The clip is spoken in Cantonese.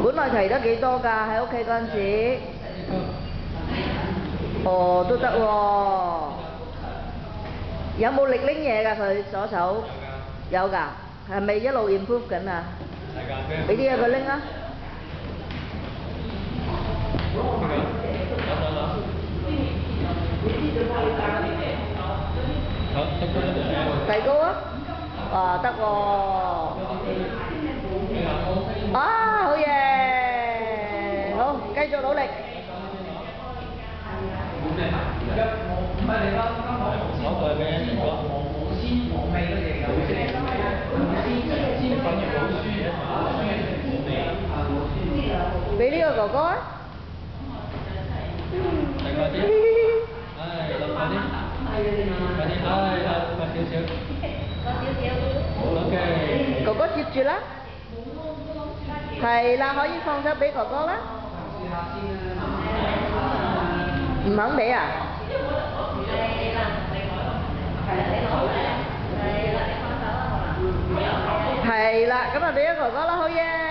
本來提得幾多㗎？喺屋企嗰陣時，哦都得喎。有冇力拎嘢㗎？佢左手有㗎，係咪一路 improve 緊啊？俾啲嘢佢拎啊！提高啊！哇，得喎！啊，好嘢！好，繼續努力。俾呢個哥哥啊！哥哥接住啦，係啦，可以放手俾哥哥啦。唔肯俾啊？係啦，咁啊俾咗哥哥啦，好嘢！